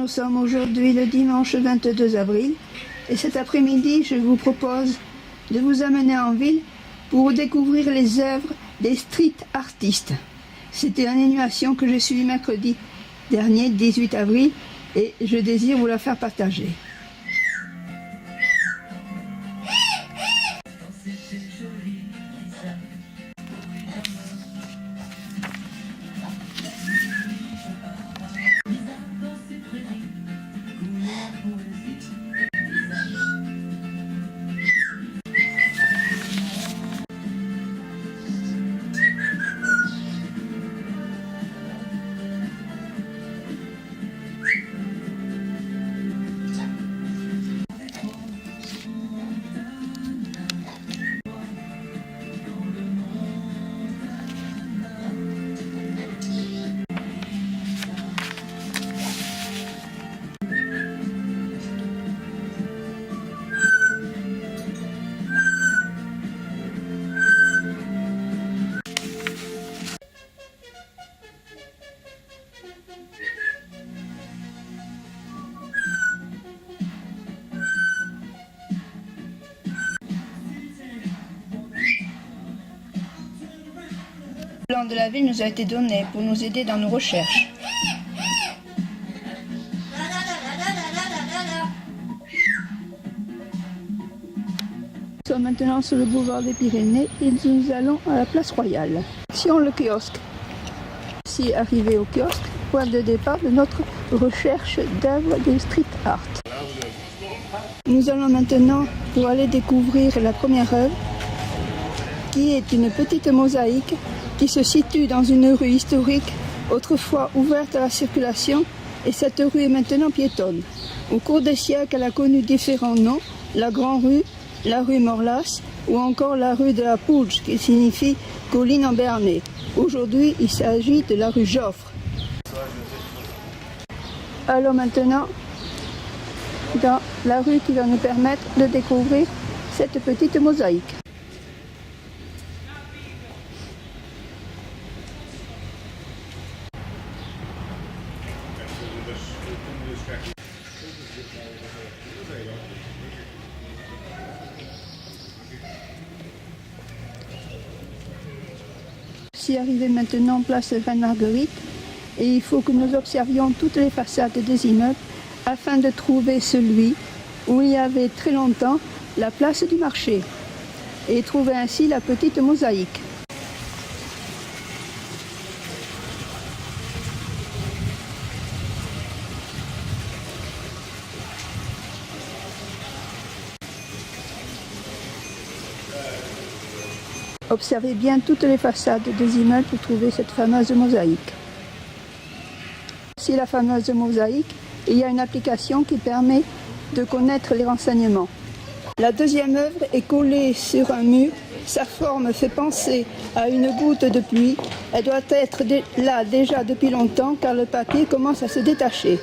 Nous sommes aujourd'hui le dimanche 22 avril et cet après-midi, je vous propose de vous amener en ville pour découvrir les œuvres des street artistes. C'était une animation que j'ai suivie mercredi dernier, 18 avril, et je désire vous la faire partager. Le plan de la ville nous a été donné pour nous aider dans nos recherches. Nous sommes maintenant sur le boulevard des Pyrénées et nous allons à la place Royale. Sur le kiosque. Si arrivé au kiosque, point de départ de notre recherche d'œuvres de street art. Nous allons maintenant pour aller découvrir la première œuvre, qui est une petite mosaïque qui se situe dans une rue historique, autrefois ouverte à la circulation, et cette rue est maintenant piétonne. Au cours des siècles, elle a connu différents noms, la Grande Rue, la rue Morlas, ou encore la rue de la Pouge, qui signifie colline en béarnais. Aujourd'hui, il s'agit de la rue Joffre. Allons maintenant dans la rue qui va nous permettre de découvrir cette petite mosaïque. Si arrivé maintenant place Reine-Marguerite, et il faut que nous observions toutes les façades des immeubles afin de trouver celui où il y avait très longtemps la place du marché et trouver ainsi la petite mosaïque. Observez bien toutes les façades des immeubles pour trouver cette fameuse mosaïque. Voici la fameuse mosaïque. Il y a une application qui permet de connaître les renseignements. La deuxième œuvre est collée sur un mur. Sa forme fait penser à une goutte de pluie. Elle doit être là déjà depuis longtemps car le papier commence à se détacher.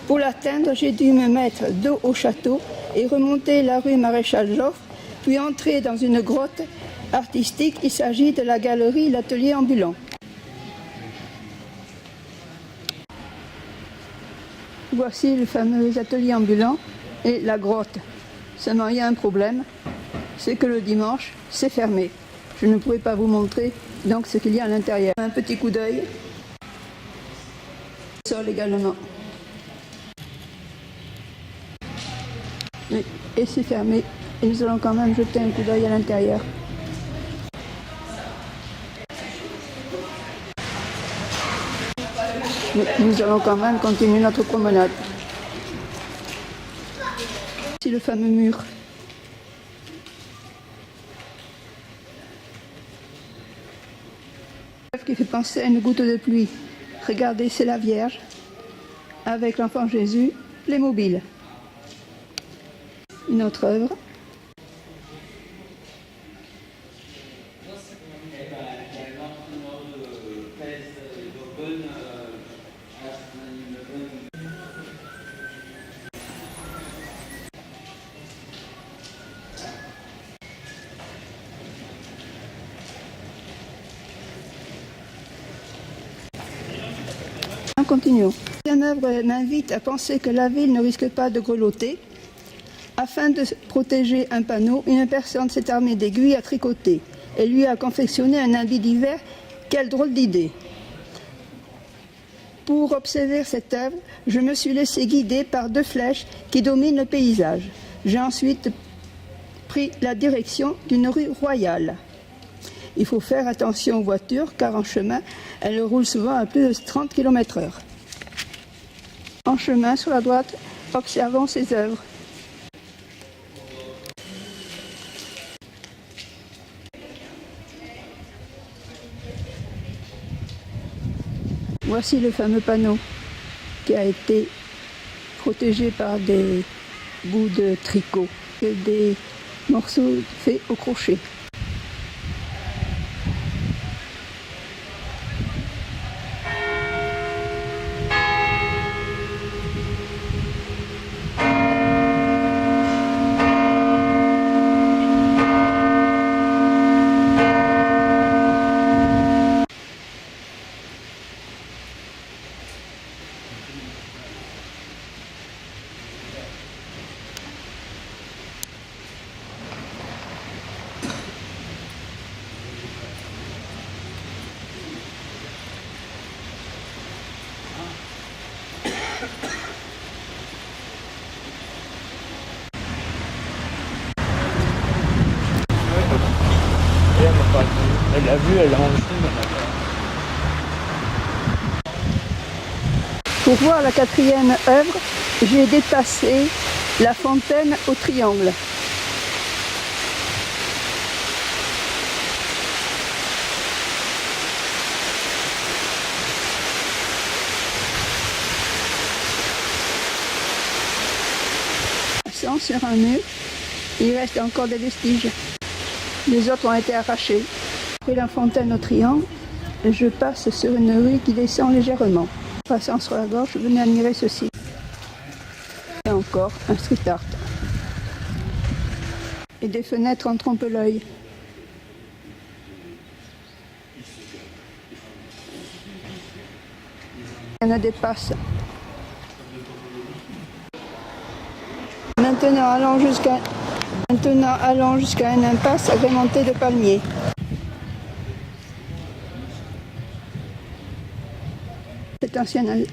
Pour l'atteindre, j'ai dû me mettre dos au château et remonter la rue Maréchal Joffre, puis entrer dans une grotte artistique. Il s'agit de la galerie L'Atelier Ambulant. Voici le fameux atelier ambulant et la grotte. Seulement, il y a un problème, c'est que le dimanche, c'est fermé. Je ne pourrai pas vous montrer donc ce qu'il y a à l'intérieur. Un petit coup d'œil. Le sol également. Et c'est fermé. Et nous allons quand même jeter un coup d'œil à l'intérieur. Nous allons quand même continuer notre promenade. C'est le fameux mur. Qui fait penser à une goutte de pluie. Regardez, c'est la Vierge avec l'enfant Jésus, les mobiles. Une autre œuvre. Continuons. 4e œuvre m'invite à penser que la ville ne risque pas de grelotter. Afin de protéger un panneau, une personne s'est armée d'aiguilles à tricoter et lui a confectionné un habit d'hiver. Quelle drôle d'idée! Pour observer cette œuvre, je me suis laissé guider par 2 flèches qui dominent le paysage. J'ai ensuite pris la direction d'une rue royale. Il faut faire attention aux voitures car en chemin, elles roulent souvent à plus de 30 km/h. En chemin, sur la droite, observons ces œuvres. Voici le fameux panneau qui a été protégé par des bouts de tricot et des morceaux faits au crochet. Elle a vu, elle a enregistré. Pour voir la 4e œuvre, j'ai dépassé la fontaine au triangle. Sur un mur, il reste encore des vestiges. Les autres ont été arrachés. Après la fontaine au triangle, je passe sur une rue qui descend légèrement. Passant sur la gauche, venez admirer ceci. Et encore un street art. Et des fenêtres en trompe-l'œil. Il y en a des passes. Maintenant allons jusqu'à une impasse agrémentée de palmiers. Cette ancienne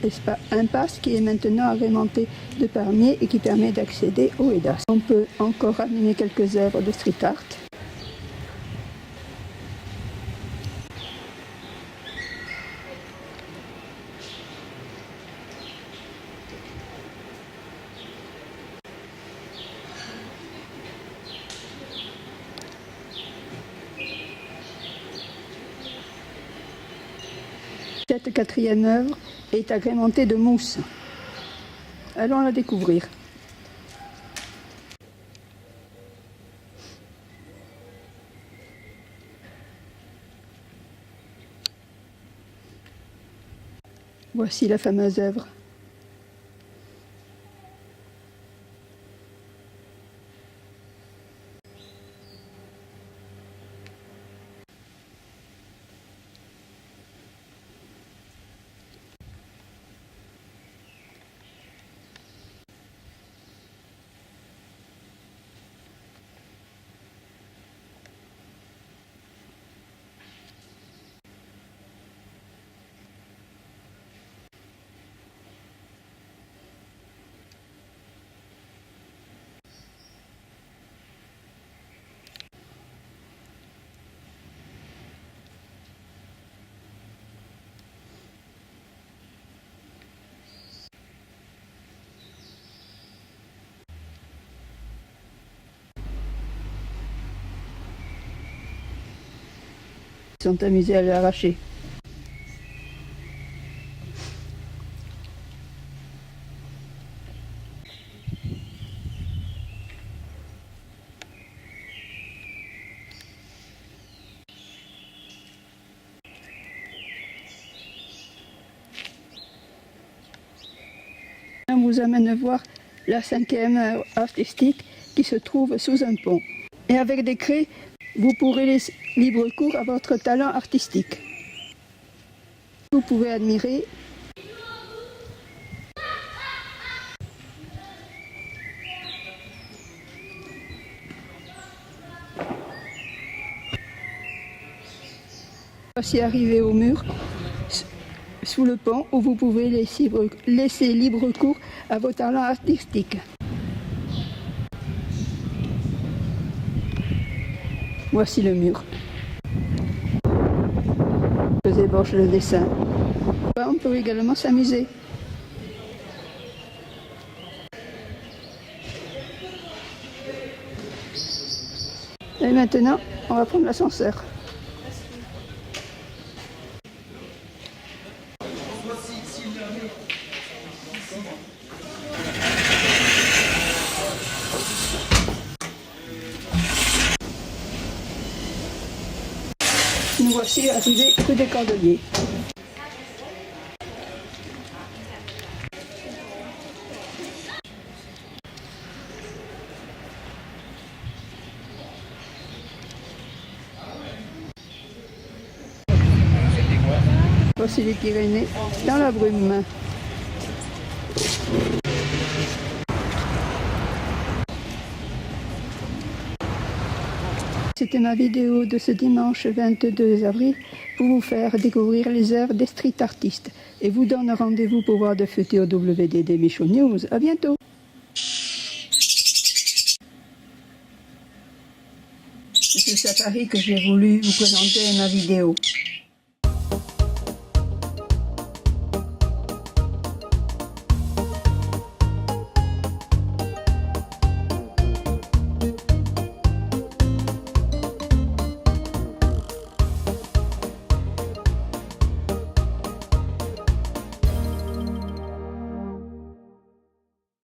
impasse qui est maintenant agrémentée de palmiers et qui permet d'accéder au Hédas. On peut encore admirer quelques œuvres de street art. Cette 4e œuvre est agrémentée de mousse. Allons la découvrir. Voici la fameuse œuvre. Ils sont amusés à l'arracher. On vous amène voir la 5e œuvre artistique qui se trouve sous un pont. Et avec des craies, vous pourrez laisser libre cours à votre talent artistique. Vous pouvez admirer Voici arrivé au mur sous le pont où vous pouvez laisser libre cours à vos talents artistiques. Voici le mur. Je ébauche le dessin. On peut également s'amuser. Et maintenant, on va prendre l'ascenseur. Nous voici arrivés rue des Cordeliers. Voici les Pyrénées dans la brume. C'était ma vidéo de ce dimanche 22 avril pour vous faire découvrir les œuvres des street artistes et vous donne rendez-vous pour voir de futurs WDD Michaud News. À bientôt. C'est ce safari que j'ai voulu vous présenter ma vidéo.